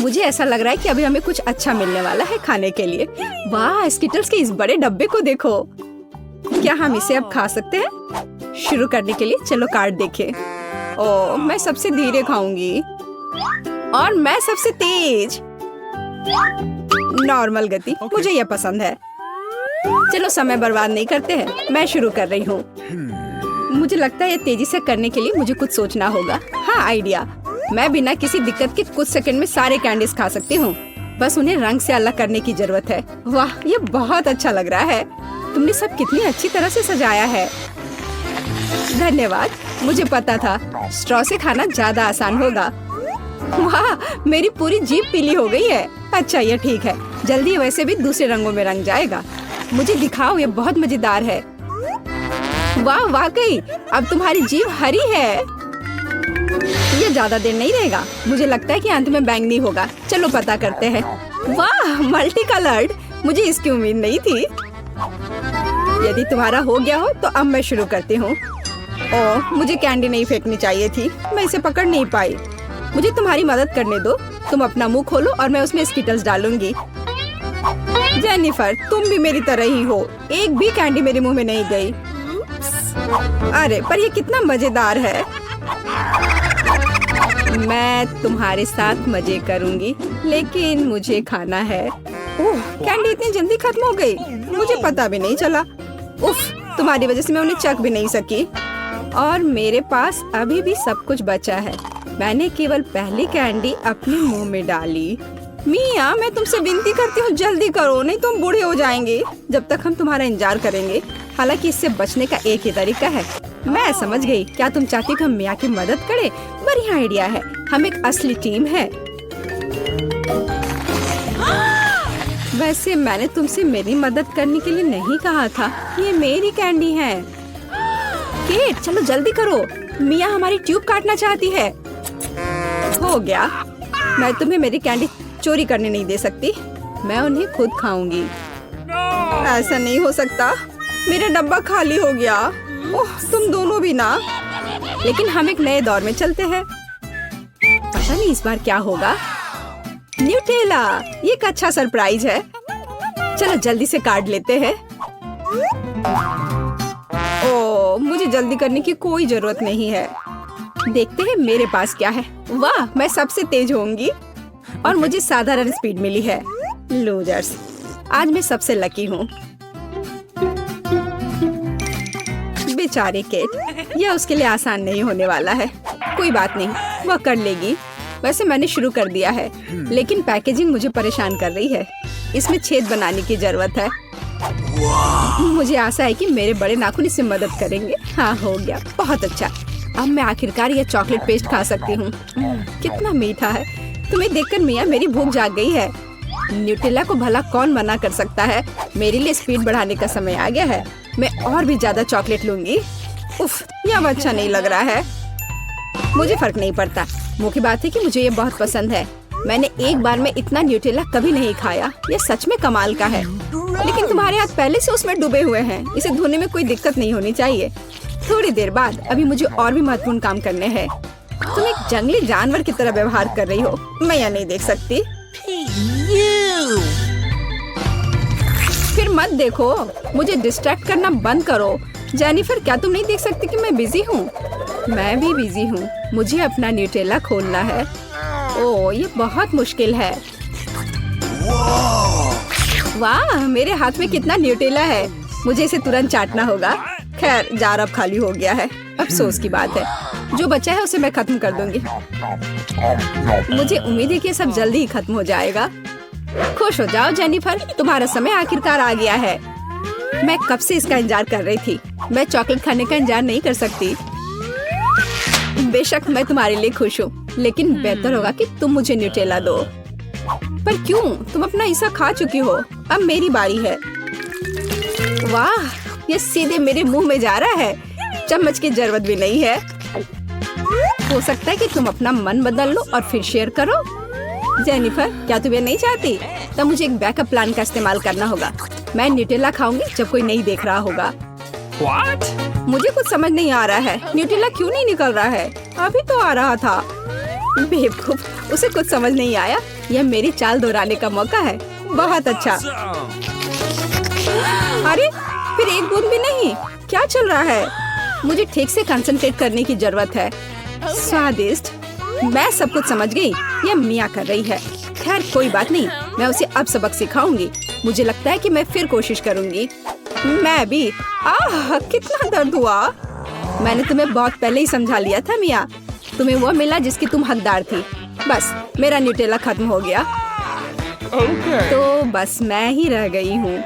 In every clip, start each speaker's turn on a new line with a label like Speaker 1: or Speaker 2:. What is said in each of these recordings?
Speaker 1: मुझे ऐसा लग रहा है कि अभी हमें कुछ अच्छा मिलने वाला है खाने के लिए। वाह, स्किटल्स के इस बड़े डब्बे को देखो। क्या हम इसे अब खा सकते हैं? शुरू करने के लिए चलो कार्ड देखें। ओह, मैं सबसे धीरे खाऊंगी और मैं सबसे तेज। नॉर्मल गति, मुझे यह पसंद है। चलो समय बर्बाद नहीं करते हैं, मैं शुरू कर रही हूँ। मुझे लगता है ये तेजी से करने के लिए मुझे कुछ सोचना होगा। हाँ, आइडिया। मैं बिना किसी दिक्कत के कुछ सेकंड में सारे कैंडीज खा सकती हूँ। बस उन्हें रंग से अलग करने की जरूरत है। वाह, ये बहुत अच्छा लग रहा है। तुमने सब कितनी अच्छी तरह से सजाया है। धन्यवाद। मुझे पता था स्ट्रॉ से खाना ज्यादा आसान होगा। वाह, मेरी पूरी जीभ पीली हो गई है। अच्छा, ये ठीक है। जल्दी वैसे भी दूसरे रंगों में रंग जाएगा। मुझे दिखाओ, ये बहुत मजेदार है। वाह, वाकई अब तुम्हारी जीभ हरी है। ये ज्यादा देर नहीं रहेगा। मुझे लगता है कि अंत में बैंगनी होगा। चलो पता करते हैं। वाह, मल्टी कलर्ड। मुझे इसकी उम्मीद नहीं थी। यदि तुम्हारा हो गया हो तो अब मैं शुरू करती हूँ। ओह, मुझे कैंडी नहीं फेंकनी चाहिए थी। मैं इसे पकड़ नहीं पाई। मुझे तुम्हारी मदद करने दो। तुम अपना मुंह खोलो और मैं उसमें स्किटल्स डालूंगी। जेनिफर, तुम भी मेरी तरह ही हो। एक भी कैंडी मेरे मुंह में नहीं गई। अरे, पर ये कितना मजेदार है। मैं तुम्हारे साथ मजे करूंगी, लेकिन मुझे खाना है। ओह, कैंडी इतनी जल्दी खत्म हो गई। मुझे पता भी नहीं चला। उफ, तुम्हारी वजह से मैं उन्हें चख भी नहीं सकी। और मेरे पास अभी भी सब कुछ बचा है। मैंने केवल पहली कैंडी अपने मुंह में डाली। मिया, मैं तुमसे विनती करती हूँ, जल्दी करो, नहीं तो हम बूढ़े हो जाएंगे जब तक हम तुम्हारा इंतजार करेंगे। हालांकि इससे बचने का एक ही तरीका है। मैं समझ गई। क्या तुम चाहती हो कि हम मिया की मदद करें? बढ़िया आइडिया है। हम एक असली टीम है। वैसे मैंने तुमसे मेरी मदद करने के लिए नहीं कहा था। ये मेरी कैंडी है। केट, चलो जल्दी करो। मिया हमारी ट्यूब काटना चाहती है। हो गया। मैं तुम्हें मेरी कैंडी चोरी करने नहीं दे सकती। मैं उन्हें खुद खाऊंगी। ऐसा नहीं हो सकता। मेरा डब्बा खाली हो गया। ओह, तुम दोनों भी ना। लेकिन हम एक नए दौर में चलते हैं। पता नहीं इस बार क्या होगा। न्यूटेला, ये एक अच्छा सरप्राइज है। चलो जल्दी से काट लेते हैं। ओह, मुझे जल्दी करने की कोई जरूरत नहीं है। देखते हैं मेरे पास क्या है। वाह, मैं सबसे तेज होंगी और मुझे साधारण स्पीड मिली है। लूजर्स, आज मैं सबसे लकी हूँ। बेचारी केट, यह उसके लिए आसान नहीं होने वाला है। कोई बात नहीं, वह कर लेगी। वैसे मैंने शुरू कर दिया है, लेकिन पैकेजिंग मुझे परेशान कर रही है। इसमें छेद बनाने की जरूरत है। मुझे आशा है कि मेरे बड़े नाखून इससे मदद करेंगे। हाँ, हो गया। बहुत अच्छा। अब मैं आखिरकार यह चॉकलेट पेस्ट खा सकती हूँ। कितना मीठा है। तुम्हें देखकर मिया मेरी भूख जाग गई है। न्यूटेला को भला कौन मना कर सकता है। मेरे लिए स्पीड बढ़ाने का समय आ गया है। मैं और भी ज्यादा चॉकलेट लूंगी। उफ, यह अच्छा नहीं लग रहा है। मुझे फर्क नहीं पड़ता। मुख्य बात है कि मुझे ये बहुत पसंद है। मैंने एक बार में इतना न्यूटेला कभी नहीं खाया। ये सच में कमाल का है। लेकिन तुम्हारे हाथ पहले से उसमें डूबे हुए हैं। इसे धोने में कोई दिक्कत नहीं होनी चाहिए। थोड़ी देर बाद अभी मुझे और भी महत्वपूर्ण काम करने हैं। तुम एक जंगली जानवर की तरह व्यवहार कर रही हो। मैं यह नहीं देख सकती। फिर मत देखो। मुझे डिस्ट्रैक्ट करना बंद करो। जेनिफर, क्या तुम नहीं देख सकती कि मैं बिजी हूँ? मैं भी बिजी हूँ। मुझे अपना न्यूटेला खोलना है। ओह, ये बहुत मुश्किल है। वाह, मेरे हाथ में कितना न्यूटेला है। मुझे इसे तुरंत चाटना होगा। खैर, जार अब खाली हो गया है। अफसोस की बात है। जो बचा है उसे मैं खत्म कर दूंगी। मुझे उम्मीद है कि सब जल्दी ही खत्म हो जाएगा। खुश हो जाओ जेनिफर, तुम्हारा समय आखिरकार आ गया है। मैं कब से इसका इंतजार कर रही थी। मैं चॉकलेट खाने का इंतजार नहीं कर सकती। बेशक मैं तुम्हारे लिए खुश हूँ, लेकिन बेहतर होगा कि तुम मुझे न्यूटेला दो। पर क्यों? तुम अपना हिस्सा खा चुकी हो। अब मेरी बारी है। वाह, ये सीधे मेरे मुंह में जा रहा है। चम्मच की जरूरत भी नहीं है। हो सकता है कि तुम अपना मन बदल लो और फिर शेयर करो। जेनिफर, क्या तुम ये नहीं चाहती? तब मुझे एक बैकअप प्लान का इस्तेमाल करना होगा। मैं न्यूटेला खाऊंगी जब कोई नहीं देख रहा होगा। What? मुझे कुछ समझ नहीं आ रहा है। न्यूटेला क्यों नहीं निकल रहा है? अभी तो आ रहा था। बेवकूफ, उसे कुछ समझ नहीं आया। यह मेरी चाल दोहराने का मौका है। बहुत अच्छा। अरे फिर एक बूंद भी नहीं। क्या चल रहा है? मुझे ठीक से कंसंट्रेट करने की जरूरत है। स्वादिष्ट। मैं सब कुछ समझ गई। यह मिया कर रही है। खैर कोई बात नहीं, मैं उसे अब सबक सिखाऊंगी। मुझे लगता है कि मैं फिर कोशिश करूंगी। मैं भी। आह कितना दर्द हुआ। मैंने तुम्हें बहुत पहले ही समझा लिया था मिया। तुम्हें वो मिला जिसकी तुम हकदार थी। बस मेरा न्यूटेला खत्म हो गया। तो बस मैं ही रह गई हूँ।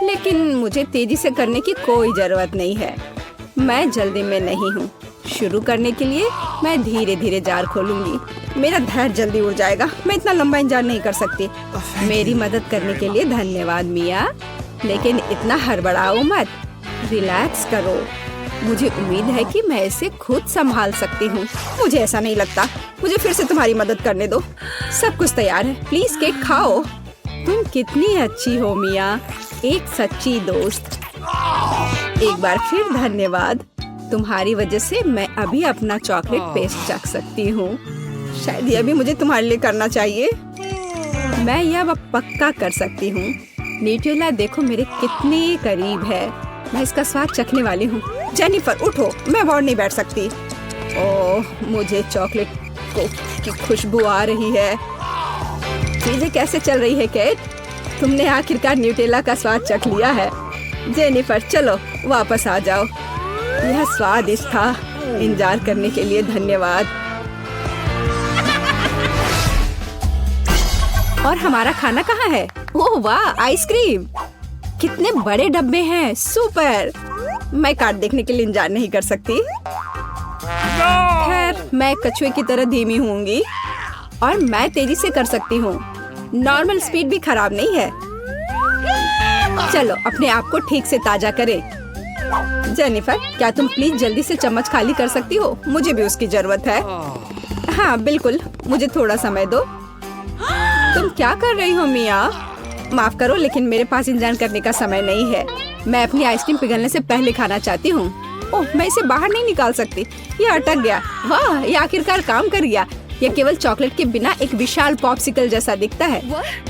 Speaker 1: लेकिन मुझे तेजी से करने की कोई जरूरत नहीं है। मैं जल्दी में नहीं हूँ। शुरू करने के लिए मैं धीरे धीरे जार खोलूंगी। मेरा धैर्य जल्दी उड़ जाएगा। मैं इतना लंबा इंतजार नहीं कर सकती। मेरी मदद करने के लिए धन्यवाद मिया, लेकिन इतना हड़बड़ाओ मत। रिलैक्स करो। मुझे उम्मीद है कि मैं इसे खुद संभाल सकती हूँ। मुझे ऐसा नहीं लगता। मुझे फिर से तुम्हारी मदद करने दो। सब कुछ तैयार है। प्लीज केक खाओ। तुम कितनी अच्छी हो मिया, एक सच्ची दोस्त। एक बार फिर धन्यवाद। तुम्हारी वजह से मैं अभी अपना चॉकलेट पेस्ट चख सकती हूँ। शायद यह भी मुझे तुम्हारे लिए करना चाहिए। मैं यह पक्का कर सकती हूँ। न्यूटेला देखो मेरे कितने करीब है। मैं इसका स्वाद चखने वाली हूँ। जेनिफर उठो, मैं और नहीं बैठ सकती। ओह मुझे चॉकलेट की खुशबू आ रही है। चीजें कैसे चल रही है केट? तुमने आखिरकार न्यूटेला का स्वाद चख लिया है। जेनिफर चलो वापस आ जाओ। यह स्वादिष्ट था। इंतजार करने के लिए धन्यवाद। और हमारा खाना कहाँ है? ओह वाह, आइसक्रीम। कितने बड़े डब्बे हैं। सुपर। मैं कार्ड देखने के लिए इंतजार नहीं कर सकती। खैर मैं कछुए की तरह धीमी होंगी और मैं तेजी से कर सकती हूँ। नॉर्मल स्पीड भी खराब नहीं है। चलो अपने आप को ठीक से ताजा करें। जेनिफर क्या तुम प्लीज जल्दी से चम्मच खाली कर सकती हो? मुझे भी उसकी जरूरत है। हाँ बिल्कुल, मुझे थोड़ा समय दो। तुम क्या कर रही हो मिया? माफ करो लेकिन मेरे पास इंतजार करने का समय नहीं है। मैं अपनी आइसक्रीम पिघलने से पहले खाना चाहती हूँ। ओह मैं इसे बाहर नहीं निकाल सकती। ये अटक गया। वाह ये आखिरकार काम कर गया। यह केवल चॉकलेट के बिना एक विशाल पॉप्सिकल जैसा दिखता है।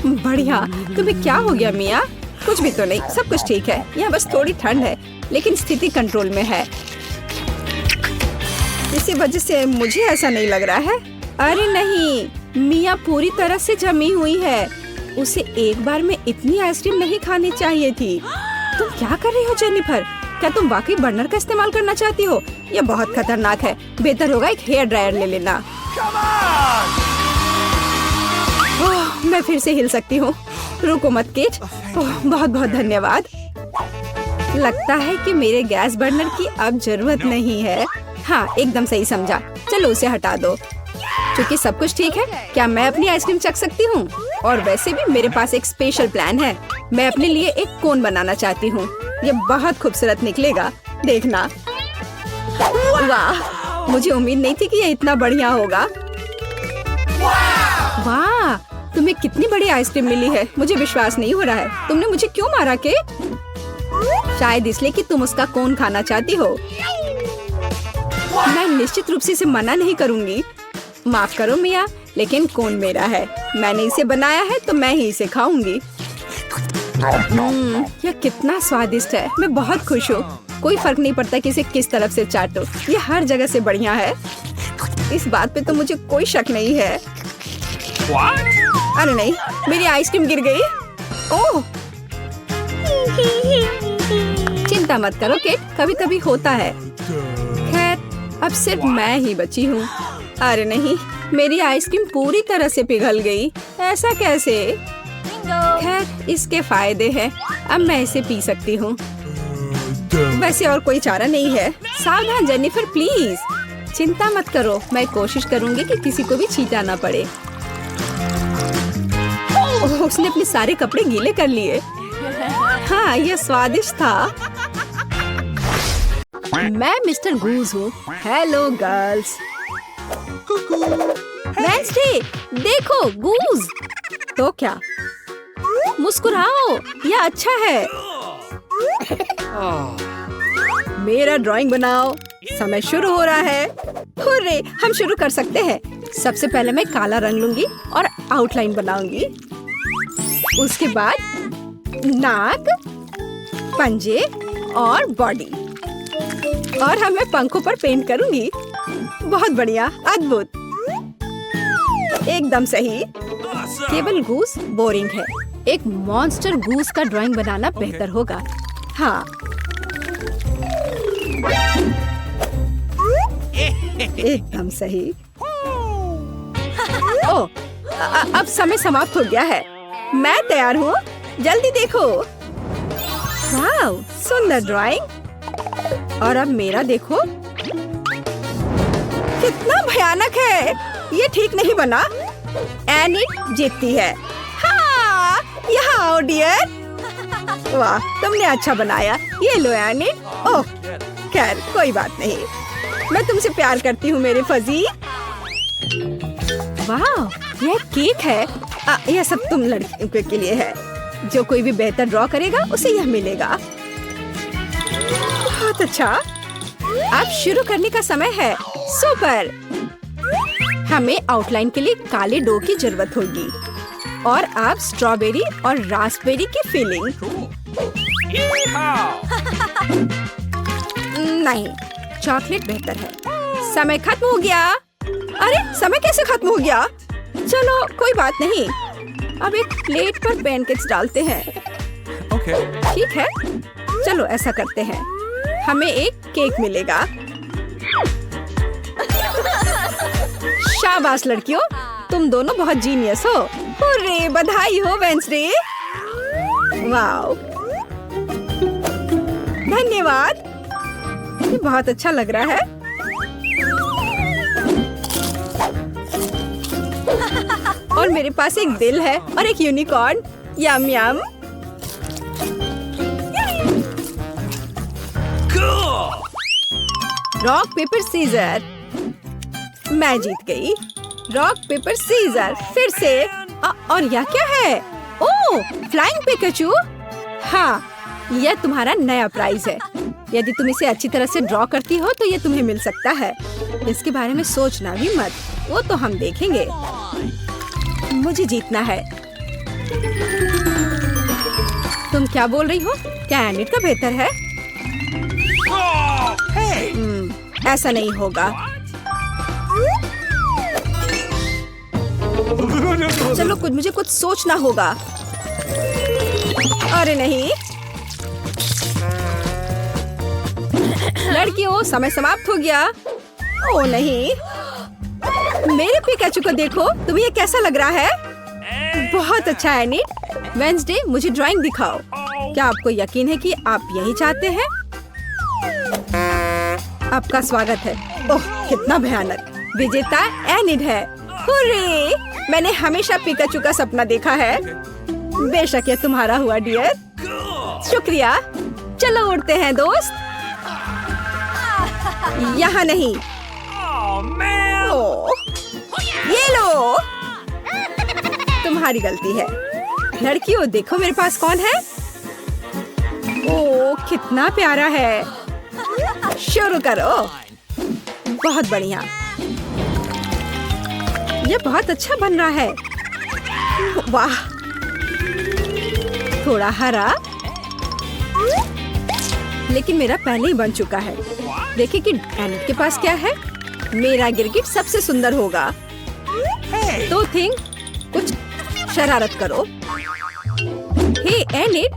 Speaker 1: बढ़िया। तुम्हें क्या हो गया मिया? कुछ भी तो नहीं, सब कुछ ठीक है। यहाँ बस थोड़ी ठंड है लेकिन स्थिति कंट्रोल में है। इसी वजह से मुझे ऐसा नहीं लग रहा है। अरे नहीं, मिया पूरी तरह से जमी हुई है। उसे एक बार में इतनी आइसक्रीम नहीं खानी चाहिए थी। तुम क्या कर रही हो जेनिफर? क्या तुम वाकई बर्नर का इस्तेमाल करना चाहती हो? यह बहुत खतरनाक है। बेहतर होगा एक हेयर ड्रायर ले लेना। ओह, मैं फिर से हिल सकती हूँ। रुको मत केट। ओह, बहुत बहुत धन्यवाद। लगता है कि मेरे गैस बर्नर की अब जरूरत नहीं है। हाँ एकदम सही समझा। चलो उसे हटा दो। क्योंकि सब कुछ ठीक है, क्या मैं अपनी आइसक्रीम चख सकती हूँ? और वैसे भी मेरे पास एक स्पेशल प्लान है। मैं अपने लिए एक कोन बनाना चाहती हूँ। ये बहुत खूबसूरत निकलेगा, देखना। वाह, मुझे उम्मीद नहीं थी कि ये इतना बढ़िया होगा। वाह, तुम्हें कितनी बड़ी आइसक्रीम मिली है। मुझे विश्वास नहीं हो रहा है। तुमने मुझे क्यों मारा के? शायद इसलिए कि तुम उसका कोन खाना चाहती हो। मैं निश्चित रूप से इसे मना नहीं करूंगी। माफ करो मिया, लेकिन कोन मेरा है। मैंने इसे बनाया है तो मैं ही इसे खाऊंगी। यह कितना स्वादिष्ट है। मैं बहुत खुश हूँ। कोई फर्क नहीं पड़ता कि इसे किस तरफ से चाटो। ये हर जगह से बढ़िया है। इस बात पे तो मुझे कोई शक नहीं है। अरे नहीं, मेरी आइसक्रीम गिर गई। ओह, चिंता मत करो केट, कभी कभी होता है। खैर अब सिर्फ मैं ही बची हूँ। अरे नहीं, मेरी आइसक्रीम पूरी तरह से पिघल गई। ऐसा कैसे? खैर इसके फायदे हैं। अब मैं इसे पी सकती हूँ। वैसे और कोई चारा नहीं है। सावधान जेनिफर प्लीज। चिंता मत करो, मैं कोशिश करूंगी कि किसी को भी छींटा ना पड़े। ओह, उसने अपने सारे कपड़े गीले कर लिए। हाँ यह स्वादिष्ट था। मैं मिस्टर गूज हूँ। Hello girls. वेडनेसडे, देखो गूज। तो क्या? मुस्कुराओ, यह अच्छा है। मेरा ड्राइंग बनाओ। समय शुरू हो रहा है। हुर्रे, हम शुरू कर सकते हैं। सबसे पहले मैं काला रंग लूंगी और आउटलाइन बनाऊंगी। उसके बाद नाक, पंजे और बॉडी। और अब मैं पंखों पर पेंट करूंगी। बहुत बढ़िया, अद्भुत, एकदम सही। केवल गूस बोरिंग है। एक मॉन्स्टर गूस का ड्राइंग बनाना बेहतर होगा। हाँ, एकदम सही। ओह, अब समय समाप्त हो गया है। मैं तैयार हूँ, जल्दी देखो। वाह, सुंदर ड्राइंग। और अब मेरा देखो, कितना भयानक है। ये ठीक नहीं बना। एनिट जीतती है। हाँ, यहाँ आओ डियर। वाह, तुमने अच्छा बनाया। ये लो एनिट। ओह, खैर कोई बात नहीं। मैं तुमसे प्यार करती हूँ मेरे फजी। वाह, यह केक है। यह सब तुम लड़कियों के लिए है। जो कोई भी बेहतर ड्रॉ करेगा उसे यह मिलेगा। बहुत अच्छा। अब शुरू करने का समय है। सुपर। हमें आउटलाइन के लिए काले डो की जरूरत होगी। और अब स्ट्रॉबेरी और रास्पबेरी की फिलिंग। नहीं, चॉकलेट बेहतर है। समय खत्म हो गया। अरे, समय कैसे खत्म हो गया? चलो कोई बात नहीं। अब एक प्लेट पर पैनकेक्स डालते हैं। ठीक है, चलो ऐसा करते हैं। हमें एक केक मिलेगा। शाबाश लड़कियों, तुम दोनों बहुत जीनियस हो। हुर्रे, बधाई हो वेंसडे। वाओ, धन्यवाद। ये बहुत अच्छा लग रहा है। और मेरे पास एक दिल है और एक unicorn. Yum yum. Rock paper scissors. मैं जीत गई। Rock paper scissors. फिर से। और यह क्या है? Oh, flying Pikachu. हाँ, यह तुम्हारा नया प्राइज है। यदि तुम इसे अच्छी तरह से ड्रॉ करती हो तो ये तुम्हें मिल सकता है। इसके बारे में सोचना भी मत, वो तो हम देखेंगे। मुझे जीतना है। तुम क्या बोल रही हो? क्या एनिट का बेहतर है? ऐसा नहीं होगा। चलो, मुझे कुछ सोचना होगा। अरे नहीं, लड़कियों, समय समाप्त हो गया। ओ नहीं, मेरे पिकाचू को देखो। तुम्हें ये कैसा लग रहा है? बहुत अच्छा है एनिट। वेंसडे, मुझे ड्राइंग दिखाओ। क्या आपको यकीन है कि आप यही चाहते हैं? आपका स्वागत है। ओह, कितना भयानक। विजेता एनिट है। हुर्रे, मैंने हमेशा पिकाचू का सपना देखा है। बेशक ये तुम्हारा हुआ डियर। शुक्रिया। चलो उड़ते हैं दोस्त। यहाँ नहीं। ओह, ये लो। तुम्हारी गलती है। लड़कियों, देखो मेरे पास कौन है। ओह, कितना प्यारा है। शुरू करो। बहुत बढ़िया। ये बहुत अच्छा बन रहा है। वाह, थोड़ा हरा, लेकिन मेरा पहले ही बन चुका है। देखिए कि एनिट के पास क्या है। मेरा गिरगिट सबसे सुंदर होगा। तो थिंक, कुछ शरारत करो। हे एनिट,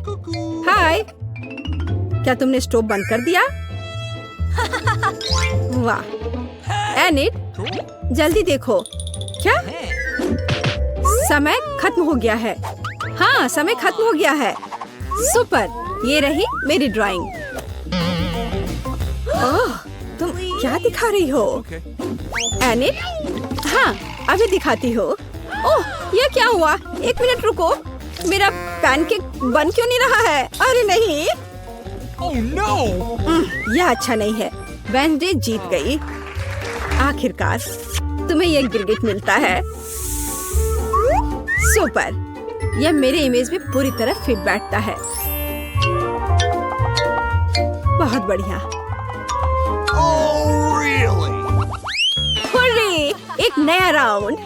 Speaker 1: हाय। क्या तुमने स्टोव बंद कर दिया? वाह एनिट, जल्दी देखो। क्या? समय खत्म हो गया है। हाँ, समय खत्म हो गया है। सुपर, ये रही मेरी ड्राइंग। ओह, तुम क्या दिखा रही हो? एनिट? हाँ, अभी दिखाती हो। ओह, ये क्या हुआ? एक मिनट रुको। मेरा पैनकेक बन क्यों नहीं रहा है? अरे नहीं।
Speaker 2: Oh no!
Speaker 1: यह अच्छा नहीं है। वेंसडे जीत गई। आखिरकार तुम्हें यह गिरगिट मिलता है। सुपर, यह मेरे इमेज में पूरी तरह फिट बैठता है। बहुत बढ़िया।
Speaker 2: Oh really?
Speaker 1: हुर्रे, एक नया राउंड।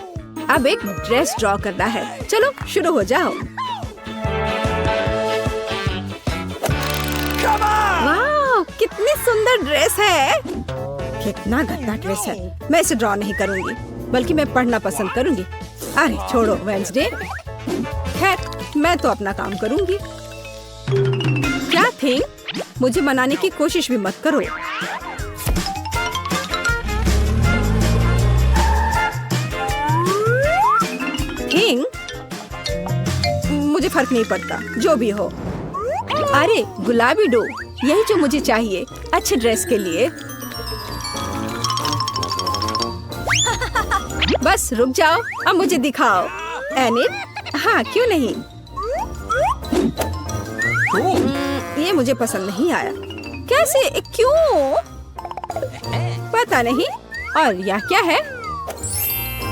Speaker 1: अब एक ड्रेस ड्रॉ करना है। चलो शुरू हो जाओ। वाह, कितनी सुंदर ड्रेस है। कितना गंदा ड्रेस है। मैं इसे ड्रॉ नहीं करूंगी, बल्कि मैं पढ़ना पसंद करूंगी। अरे छोड़ो वेंसडे। खैर, मैं तो अपना काम करूंगी। क्या थिंग? मुझे मनाने की कोशिश भी मत करो। थिंग, मुझे फर्क नहीं पड़ता, जो भी हो। अरे गुलाबी डो, यही जो मुझे चाहिए अच्छे ड्रेस के लिए। बस रुक जाओ, अब मुझे दिखाओ। एनिट, हाँ क्यों नहीं। ये मुझे पसंद नहीं आया। कैसे? क्यों? पता नहीं। और यह क्या है?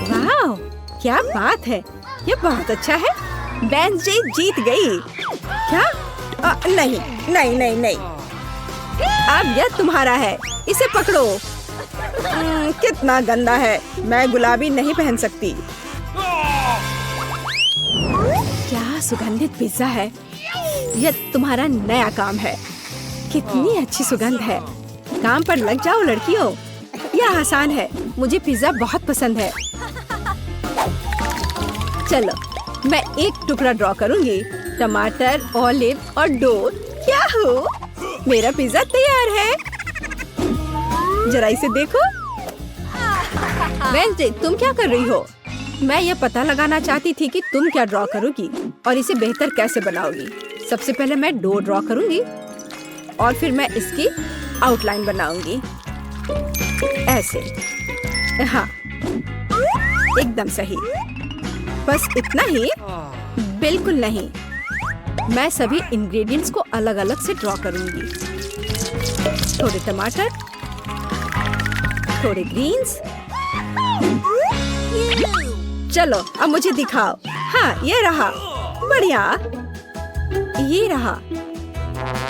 Speaker 1: वाह, क्या बात है। ये बहुत अच्छा है। वेंसडे जीत गई। क्या? नहीं नहीं नहीं नहीं। अब यह तुम्हारा है, इसे पकड़ो। कितना गंदा है। मैं गुलाबी नहीं पहन सकती। क्या सुगंधित पिज्जा है। यह तुम्हारा नया काम है। कितनी अच्छी सुगंध है। काम पर लग जाओ लड़कियों। यह आसान है। मुझे पिज्जा बहुत पसंद है। चलो, मैं एक टुकड़ा ड्रॉ करूंगी। टमाटर, ऑलिव और डो। क्या हो? मेरा पिज्जा तैयार है। जरा इसे देखो। वेंसडे, तुम क्या कर रही हो? मैं यह पता लगाना चाहती थी कि तुम क्या ड्रॉ करोगी और इसे बेहतर कैसे बनाओगी। सबसे पहले मैं डो ड्रॉ करूंगी और फिर मैं इसकी आउटलाइन बनाऊंगी। ऐसे। हाँ, एकदम सही। बस इतना ही? बिल्कुल नहीं। मैं सभी इंग्रेडिएंट्स को अलग अलग से ड्रॉ करूंगी। थोड़े टमाटर, थोड़े ग्रीन्स। चलो अब मुझे दिखाओ। हाँ, ये रहा। बढ़िया। ये रहा।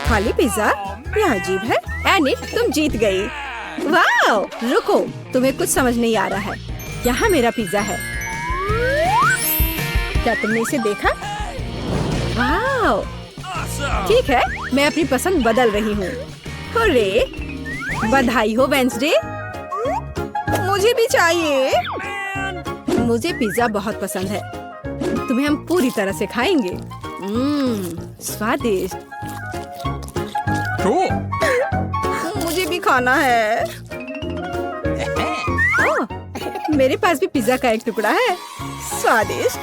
Speaker 1: खाली पिज्जा? यह अजीब है। एनिट, तुम जीत गई। वाह! रुको, तुम्हें कुछ समझ नहीं आ रहा है। यहाँ मेरा पिज्जा है। क्या तुमने इसे देखा? वाह! ठीक है, मैं अपनी पसंद बदल रही हूँ। हुर्रे! बधाई हो वेंसडे। मुझे भी चाहिए। मुझे पिज्जा बहुत पसंद है। तुम्हें हम पूरी तरह से खाएंगे। स्वादिष्ट।
Speaker 2: Cool.
Speaker 1: मुझे भी खाना है। ओह, मेरे पास भी पिज्जा का एक टुकड़ा है। स्वादिष्ट।